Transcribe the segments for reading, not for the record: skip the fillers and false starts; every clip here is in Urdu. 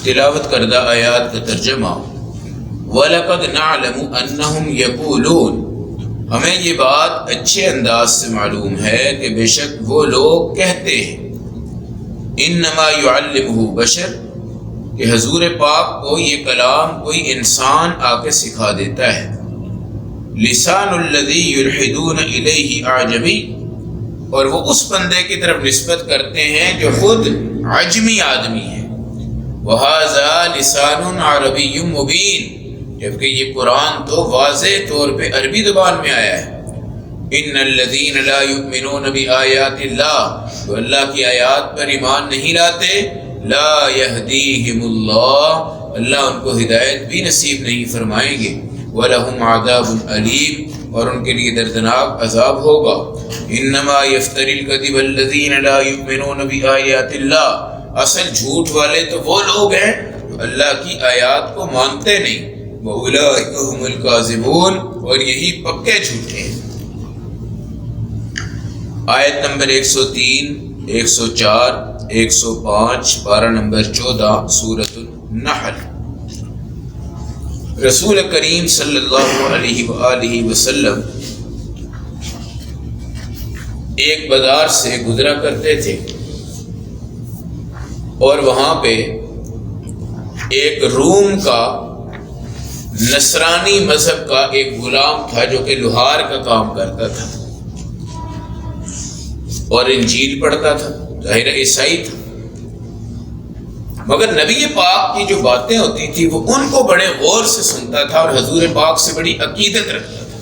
تلاوت کردہ آیات کا ترجمہ وَلَقَدْ نَعْلَمُ أَنَّهُمْ يَقُولُونَ، ہمیں یہ بات اچھے انداز سے معلوم ہے کہ بے شک وہ لوگ کہتے ہیں انما يعلمه بشر، کہ حضور پاک کو یہ کلام کوئی انسان آ کے سکھا دیتا ہے. لسان الذی یلحدون الیہ اعجمی، اور وہ اس بندے کی طرف نسبت کرتے ہیں جو خود عجمی آدمی ہے. وہذا لسان عربی مبین، جبکہ یہ قرآن تو واضح طور پہ عربی زبان میں آیا ہے. ان الذین لا یؤمنون بآیات اللہ، جو اللہ کی آیات پر ایمان نہیں لاتے، لا یہدیہم اللہ، اللہ ان کو ہدایت بھی نصیب نہیں فرمائیں گے. وَلَهُمْ عَذَابٌ أَلِيمٌ، اور ان کے لیے دردناک عذاب ہوگا. انما یفتری الکذب الذین لا یؤمنون بآیات اللہ، اصل جھوٹ والے تو وہ لوگ ہیں جو اللہ کی آیات کو مانتے نہیں. وَأُولَٰئِکَ هُمُ الْكَاذِبُونَ، اور یہی پکے جھوٹے ہیں. آیت نمبر 103، 104، 105، پارہ نمبر 14 سورۃ النحل. رسول کریم صلی اللہ علیہ وآلہ وسلم ایک بازار سے گزرا کرتے تھے، اور وہاں پہ ایک روم کا نصرانی مذہب کا ایک غلام تھا جو کہ لوہار کا کام کرتا تھا اور انجیل پڑھتا تھا، ظاہر عیسائی تھا. مگر نبی پاک کی جو باتیں ہوتی تھی وہ ان کو بڑے غور سے سنتا تھا اور حضور پاک سے بڑی عقیدت رکھتا تھا.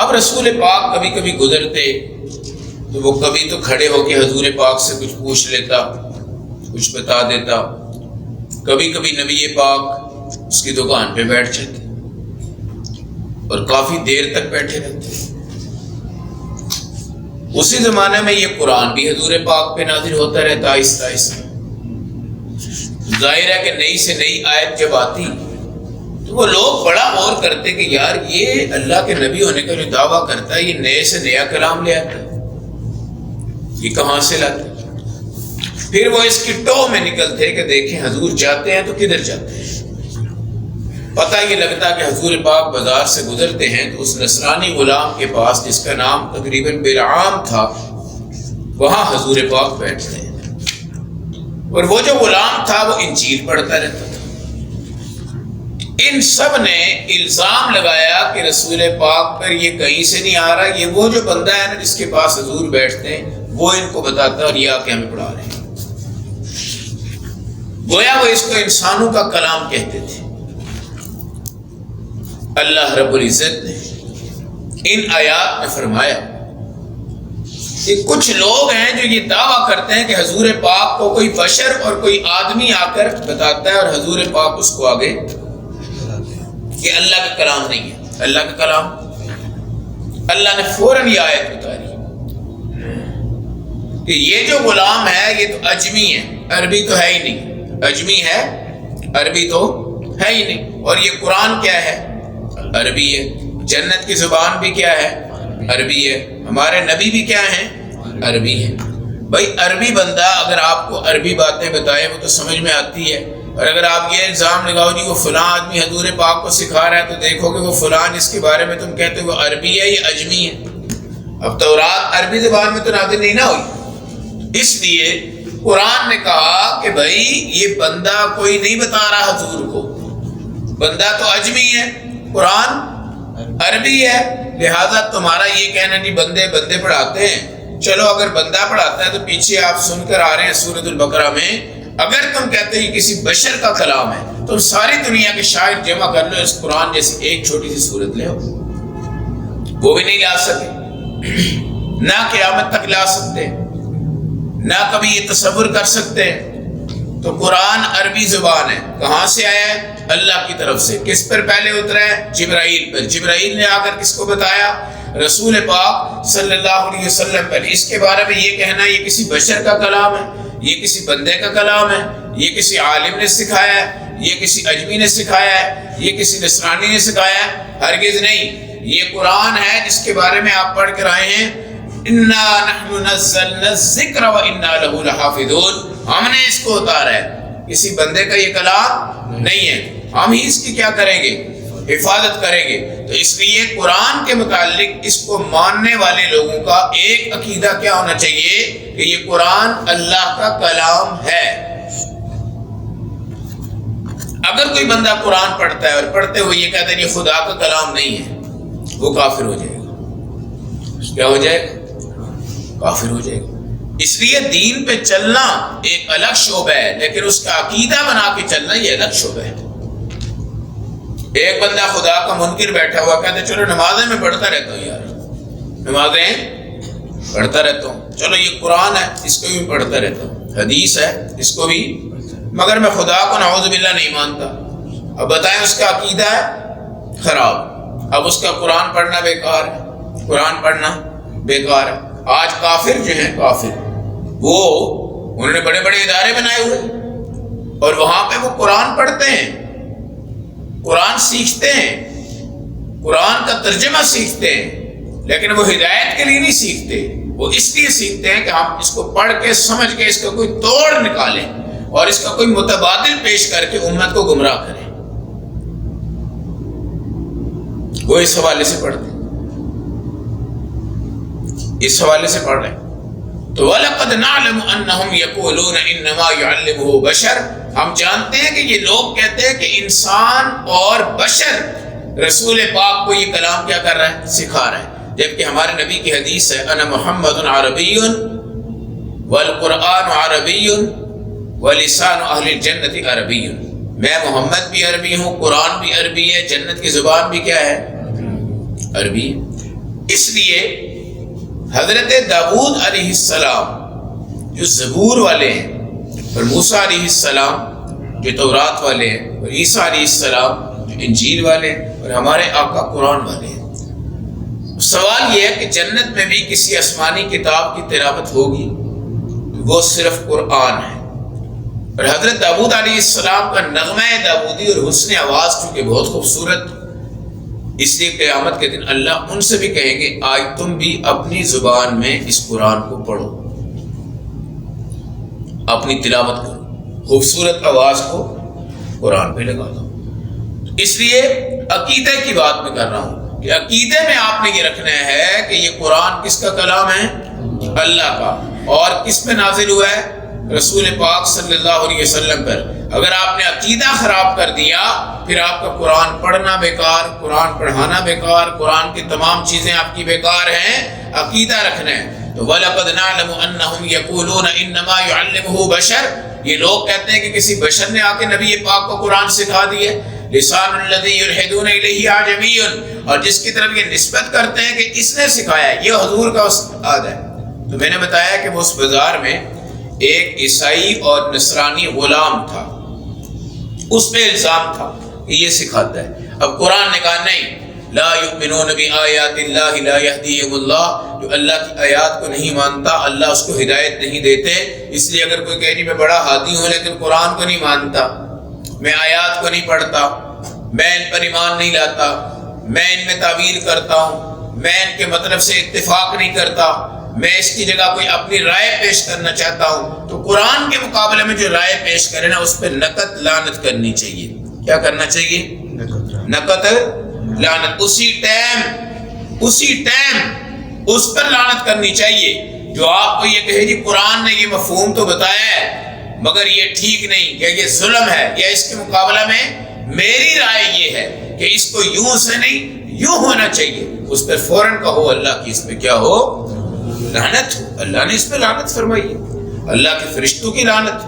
اب رسول پاک کبھی کبھی گزرتے تو وہ کبھی تو کھڑے ہو کے حضور پاک سے کچھ پوچھ لیتا، کچھ بتا دیتا. کبھی کبھی نبی پاک اس کی دکان پہ بیٹھ جاتے اور کافی دیر تک بیٹھے رہتے. اسی زمانے میں یہ قرآن بھی حضور پاک پہ نازل ہوتا رہتا آہستہ آہستہ. ظاہر ہے کہ نئی سے نئی آیت جب آتی تو وہ لوگ بڑا غور کرتے کہ یار یہ اللہ کے نبی ہونے کا جو دعویٰ کرتا ہے یہ نئے سے نیا کلام لے آتا ہے، یہ کہاں سے لاتا ہے. پھر وہ اس کی ٹو میں نکلتے کہ دیکھیں حضور جاتے ہیں تو کدھر جاتے ہیں. پتہ یہ لگتا کہ حضور پاک بازار سے گزرتے ہیں تو اس نصرانی غلام کے پاس جس کا نام تقریباً بلعام تھا وہاں حضور پاک بیٹھتے ہیں، اور وہ جو غلام تھا وہ انجیل پڑھتا رہتا تھا. ان سب نے الزام لگایا کہ رسول پاک پر یہ کہیں سے نہیں آ رہا، یہ وہ جو بندہ ہے نا جس کے پاس حضور بیٹھتے ہیں وہ ان کو بتاتا اور یہ آ کے ہمیں پڑھا رہے ہیں. گویا وہ اس کو انسانوں کا کلام کہتے تھے. اللہ رب العزت نے ان آیات میں فرمایا کہ کچھ لوگ ہیں جو یہ دعویٰ کرتے ہیں کہ حضور پاک کو کوئی بشر اور کوئی آدمی آ کر بتاتا ہے اور حضور پاک اس کو آگے کہ اللہ کا کلام نہیں ہے. اللہ کا کلام، اللہ نے فوراً یہ آیت اتاری کہ یہ جو غلام ہے یہ تو اجمی ہے، عربی تو ہے ہی نہیں. اجمی ہے، عربی تو ہے ہی نہیں. اور یہ قرآن کیا ہے؟ عربی ہے. جنت کی زبان بھی کیا ہے؟ عربی ہے. ہمارے نبی بھی کیا ہیں؟ عربی ہیں. بھائی عربی بندہ اگر آپ کو عربی باتیں بتائے وہ تو سمجھ میں آتی ہے، اور اگر آپ یہ الزام لگاؤ جی وہ فلاں آدمی حضور پاک کو سکھا رہا ہے تو دیکھو کہ وہ فلاں جس کے بارے میں تم کہتے ہو وہ عربی ہے یا اجمی ہے. اب تورات عربی زبان میں تو نازل نہیں نہ ہوئی، اس لیے قرآن نے کہا کہ بھائی یہ بندہ کوئی نہیں بتا رہا حضور کو، بندہ تو اجمی ہے، قرآن عربی ہے. لہذا تمہارا یہ کہنا نہیں بندے پڑھاتے ہیں، چلو اگر بندہ پڑھاتا ہے تو پیچھے آپ سن کر آ رہے ہیں سورۃ البقرہ میں اگر تم کہتے ہو یہ کسی بشر کا کلام ہے تم ساری دنیا کے شاعر جمع کر لو، اس قرآن جیسی ایک چھوٹی سی سورت لے آؤ، وہ بھی نہیں لا سکے، نہ قیامت تک لا سکتے، نہ کبھی یہ تصور کر سکتے. تو قرآن عربی زبان ہے. کہاں سے آیا ہے؟ اللہ کی طرف سے. کس پر پہلے اترا ہے؟ جبرائیل پر. جبرائیل نے آ کر کس کو بتایا؟ رسول پاک صلی اللہ علیہ وسلم پر. اس کے بارے میں یہ کہنا یہ کسی بشر کا کلام ہے، یہ کسی بندے کا کلام ہے، یہ کسی عالم نے سکھایا ہے، یہ کسی اجمی نے سکھایا ہے، یہ کسی نصرانی نے سکھایا ہے، ہرگز نہیں. یہ قرآن ہے جس کے بارے میں آپ پڑھ کر آئے ہیں انا نحن نزلنا الذکر وانا له لحافظون، ہم نے اس کو اتارا ہے، کسی بندے کا یہ کلام نہیں ہے، ہم ہی اس کی کیا کریں گے؟ حفاظت کریں گے۔ تو اس لیے قرآن کے متعلق اس کو ماننے والے لوگوں کا ایک عقیدہ کیا ہونا چاہیے کہ یہ قرآن اللہ کا کلام ہے۔ اگر کوئی بندہ قرآن پڑھتا ہے اور پڑھتے ہوئے یہ کہتا ہے یہ خدا کا کلام نہیں ہے، وہ کافر ہو جائے گا۔ کیا ہو جائے گا؟ کافر ہو جائے گا۔ اس لیے دین پہ چلنا ایک الگ شعبہ ہے، لیکن اس کا عقیدہ بنا کے چلنا یہ الگ شعبہ ہے۔ ایک بندہ خدا کا منکر بیٹھا ہوا کہتا ہے چلو نمازیں میں پڑھتا رہتا ہوں یار، نمازیں پڑھتا رہتا ہوں، چلو یہ قرآن ہے اس کو بھی پڑھتا رہتا ہوں، حدیث ہے اس کو بھی، مگر میں خدا کو نعوذ باللہ نہیں مانتا۔ اب بتائیں اس کا عقیدہ ہے خراب، اب اس کا قرآن پڑھنا بیکار ہے، قرآن پڑھنا بیکار ہے۔ آج کافر جو ہیں کافر، وہ انہوں نے بڑے بڑے ادارے بنائے ہوئے اور وہاں پہ وہ قرآن پڑھتے ہیں، قرآن سیکھتے ہیں، قرآن کا ترجمہ سیکھتے ہیں، لیکن وہ ہدایت کے لیے نہیں سیکھتے، وہ اس لیے سیکھتے ہیں کہ ہم اس کو پڑھ کے سمجھ کے اس کا کوئی توڑ نکالیں اور اس کا کوئی متبادل پیش کر کے امت کو گمراہ کریں۔ وہ اس حوالے سے پڑھتے ہیں، اس حوالے سے پڑھ رہے ہیں۔ تو وَلَقَدْ نَعْلَمُ أَنَّهُمْ يَقُولُونَ إِنَّمَا يُعَلِّمُهُ بَشَرٌ، ہم جانتے ہیں کہ یہ لوگ کہتے ہیں کہ انسان اور بشر رسول پاک کو یہ کلام کیا کر رہا ہے؟ سکھا رہا ہے، جبکہ ہمارے نبی کی حدیث ہے انا محمد عربی والقرآن عربی ولسان اہل الجنت عربی، میں محمد بھی عربی ہوں، قرآن بھی عربی ہے، جنت کی زبان بھی کیا ہے؟ عربی ہے۔ اس لیے حضرت داؤد علیہ السلام جو زبور والے ہیں، اور موسیٰ علیہ السلام جو تورات والے ہیں، اور عیسیٰ علیہ السلام جو انجیل والے ہیں، اور ہمارے آقا قرآن والے ہیں۔ سوال یہ ہے کہ جنت میں بھی کسی آسمانی کتاب کی تلاوت ہوگی؟ وہ صرف قرآن ہے۔ اور حضرت داؤد علیہ السلام کا نغمہ داؤدی اور حسن آواز چونکہ بہت خوبصورت، اس لیے قیامت کے دن اللہ ان سے بھی کہیں گے آج تم بھی اپنی زبان میں اس قرآن کو پڑھو، اپنی تلاوت کرو، خوبصورت آواز کو قرآن پہ لگا دو۔ اس لیے عقیدے کی بات میں کر رہا ہوں کہ عقیدے میں آپ نے یہ رکھنا ہے کہ یہ قرآن کس کا کلام ہے؟ اللہ کا، اور کس پہ نازل ہوا ہے؟ رسول پاک صلی اللہ علیہ وسلم پر۔ اگر آپ نے عقیدہ خراب کر دیا پھر آپ کا قرآن پڑھنا بیکار، قرآن پڑھانا بیکار، قرآن کی تمام چیزیں آپ کی بیکار ہیں۔ عقیدہ رکھنا ہے۔ تو وَلَقَدْ نَعْلَمُ أَنَّهُمْ يَقُولُونَ إِنَّمَا يُعَلِّمُهُ بَشَرٌ، یہ لوگ کہتے ہیں کہ کسی بشر نے آ کے نبی پاک کو قرآن سکھا دی ہے۔ لسان الذی یلحدون الیہ اعجمی، اور جس کی طرف یہ نسبت کرتے ہیں کہ اس نے سکھایا ہے، یہ حضور کا استاد ہے۔ تو میں نے بتایا کہ وہ اس بازار میں ایک عیسائی اور نصرانی غلام تھا، اس پہ الزام تھا کہ یہ سکھاتا ہے۔ اب قرآن نے کہا نہیں، لا یؤمنون بآیات اللہ لا یہدیہم اللہ، جو اللہ کی آیات کو نہیں مانتا اللہ اس کو ہدایت نہیں دیتے۔ اس لیے اگر کوئی کہے جی میں بڑا ہادی ہوں لیکن قرآن کو نہیں مانتا، میں آیات کو نہیں پڑھتا، میں ان پر ایمان نہیں لاتا، میں ان میں تعویل کرتا ہوں، میں ان کے مطلب سے اتفاق نہیں کرتا، میں اس کی جگہ کوئی اپنی رائے پیش کرنا چاہتا ہوں، تو قرآن کے مقابلے میں جو رائے پیش کرے نا اس پہ نقد لعنت کرنی چاہیے۔ کیا کرنا چاہیے؟ نقد لعنت، اسی ٹائم اس پر لعنت کرنی چاہیے جو آپ کو یہ کہے جی قرآن نے یہ مفہوم تو بتایا ہے مگر یہ ٹھیک نہیں، یا یہ ظلم ہے، یا اس کے مقابلہ میں میری رائے یہ ہے کہ اس کو یوں سے نہیں یوں ہونا چاہیے، اس پر فوراً کہو اللہ کی اس پہ کیا ہو؟ لعنت ہو۔ اللہ نے اس پہ لعنت فرمائی ہے، اللہ کے فرشتوں کی لعنت،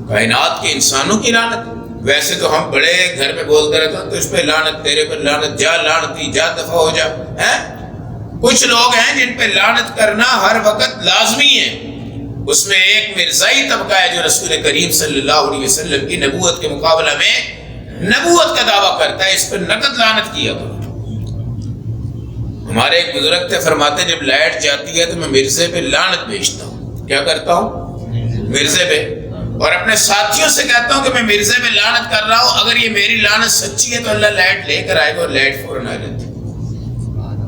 کائنات کے انسانوں کی لعنت۔ ویسے تو ہم بڑے گھر میں بولتے رہتے ہیں تو اس پہ لعنت، تیرے پر لعنت، جا لعنتی، جا دفع ہو جا، ہیں؟ کچھ لوگ ہیں جن پہ لعنت کرنا ہر وقت لازمی ہے۔ اس میں ایک مرزائی طبقہ ہے جو رسول کریم صلی اللہ علیہ وسلم کی نبوت کے مقابلہ میں نبوت کا دعویٰ کرتا ہے، اس پر نقد لعنت کیا کرو۔ ہمارے ایک بزرگ تھے، فرماتے جب لائٹ جاتی ہے تو میں مرزے پہ لعنت بھیجتا ہوں۔ کیا کرتا ہوں؟ مرزے پہ، اور اپنے ساتھیوں سے کہتا ہوں کہ میں مرزے پہ لعنت کر رہا ہوں، اگر یہ میری لعنت سچی ہے تو اللہ لائٹ لے کر آئے گا، اور لائٹ فوراً آ جاتی۔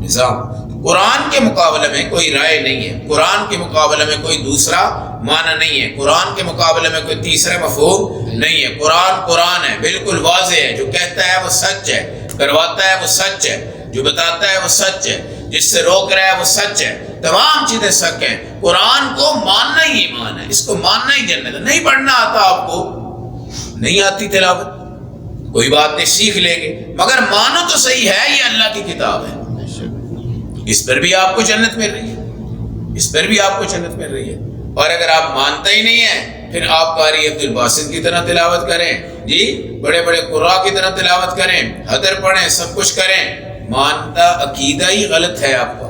نظام قرآن کے مقابلے میں کوئی رائے نہیں ہے، قرآن کے مقابلے میں کوئی دوسرا معنی نہیں ہے، قرآن کے مقابلے میں کوئی تیسرا مفہوم نہیں ہے۔ قرآن ہے، بالکل واضح ہے، جو کہتا ہے وہ سچ ہے، کرواتا ہے وہ سچ ہے، جو بتاتا ہے وہ سچ ہے، جس سے روک رہا ہے وہ سچ ہے، تمام چیزیں سچ ہیں۔ قرآن کو ماننا ہی ایمان ہے، اس کو ماننا ہی جنت ہے۔ نہیں پڑھنا آتا آپ کو، نہیں آتی تلاوت، کوئی بات نہیں، سیکھ لیں گے، مگر مانو تو صحیح ہے یہ اللہ کی کتاب ہے، اس پر بھی آپ کو جنت مل رہی ہے، اس پر بھی آپ کو جنت مل رہی ہے۔ اور اگر آپ مانتے ہی نہیں ہیں، پھر آپ قاری عبد الباسط کی طرح تلاوت کریں، جی بڑے بڑے قراء کی طرح تلاوت کریں، حدر پڑھیں، سب کچھ کریں، مانتا عقیدہ ہی غلط ہے آپ کا،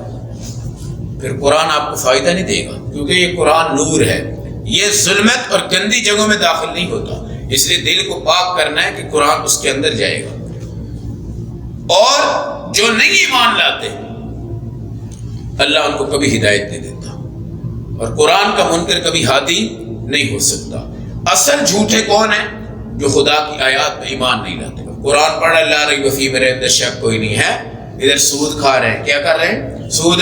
پھر قرآن آپ کو فائدہ نہیں دے گا، کیونکہ یہ قرآن نور ہے، یہ ظلمت اور گندی جگہوں میں داخل نہیں ہوتا، اس لیے دل کو پاک کرنا ہے کہ قرآن اس کے اندر جائے گا۔ اور جو نہیں ایمان لاتے اللہ ان کو کبھی ہدایت نہیں دیتا، اور قرآن کا منکر کبھی ہادی نہیں ہو سکتا۔ اصل جھوٹے کون ہیں؟ جو خدا کی آیات میں ایمان نہیں لاتے، قرآن پڑھ لا ریب فیہ، میرے اندر شک کوئی نہیں ہے، ادھر سود کھا رہے ہیں، کیا کر رہے ہیں؟ سود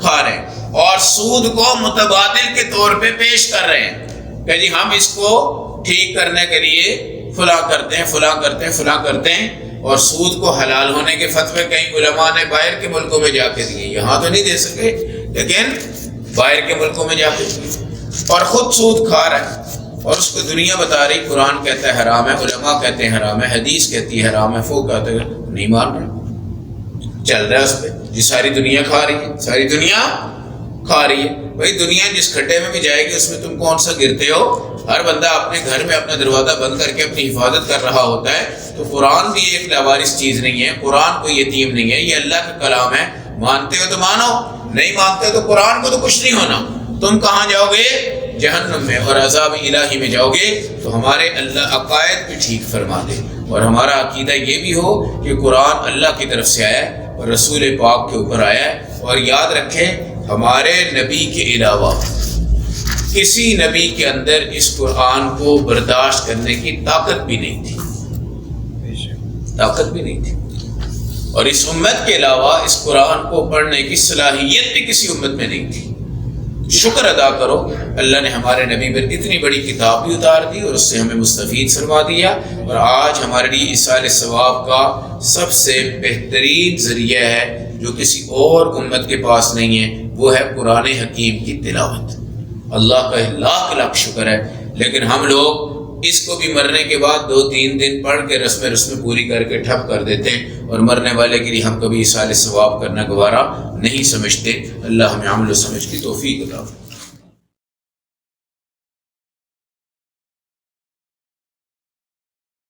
کھا رہے ہیں، اور سود کو متبادل کے طور پہ پیش کر رہے ہیں کہ جی ہم اس کو ٹھیک کرنے کے لیے فلاں کرتے ہیں، فلاں کرتے ہیں، فلاں کرتے ہیں، اور سود کو حلال ہونے کے فتوے کئی علماء نے باہر کے ملکوں میں جا کے دیے، یہاں تو نہیں دے سکے لیکن باہر کے ملکوں میں جا کے دیے، اور خود سود کھا رہا ہے، اور اس کو دنیا بتا رہی قرآن کہتا ہے حرام ہے، علماء کہتے ہیں حرام ہے، حدیث کہتی ہے حرام ہے، فقہ کہتے ہیں نہیں مان رہا، چل رہا ہے اس پہ، جی ساری دنیا کھا رہی ہے، ساری دنیا کھا رہی ہے۔ بھائی دنیا جس کھڈے میں بھی جائے گی اس میں تم کون سا گرتے ہو؟ ہر بندہ اپنے گھر میں اپنا دروازہ بند کر کے اپنی حفاظت کر رہا ہوتا ہے، تو قرآن بھی ایک لاوارث چیز نہیں ہے، قرآن کوئی یتیم نہیں ہے، یہ اللہ کا کلام ہے، مانتے ہو تو مانو، نہیں مانتے ہو تو قرآن کو تو کچھ نہیں ہونا، تم کہاں جاؤ گے؟ جہنم میں، اور عذاب الہی میں جاؤ گے۔ تو ہمارے اللہ عقائد بھی ٹھیک فرما دے، اور ہمارا عقیدہ یہ بھی ہو کہ قرآن اللہ کی طرف سے آیا ہے اور رسول پاک کے اوپر آیا ہے، اور یاد رکھیں ہمارے نبی کے علاوہ کسی نبی کے اندر اس قرآن کو برداشت کرنے کی طاقت بھی نہیں تھی، طاقت بھی نہیں تھی، اور اس امت کے علاوہ اس قرآن کو پڑھنے کی صلاحیت بھی کسی امت میں نہیں تھی۔ شکر ادا کرو، اللہ نے ہمارے نبی پر اتنی بڑی کتاب بھی اتار دی اور اس سے ہمیں مستفید فرما دیا، اور آج ہمارے لیے ایصال ثواب کا سب سے بہترین ذریعہ ہے جو کسی اور امت کے پاس نہیں ہے، وہ ہے قرآن حکیم کی تلاوت۔ اللہ کا لاکھ لاکھ شکر ہے، لیکن ہم لوگ اس کو بھی مرنے کے بعد 2-3 دن پڑھ کے رسم پوری کر کے ٹھپ کر دیتے ہیں، اور مرنے والے کے لیے ہم کبھی ایصال ثواب کرنا گوارا نہیں سمجھتے۔ اللہ ہمیں عمل و سمجھ کی توفیق عطا فرمائے۔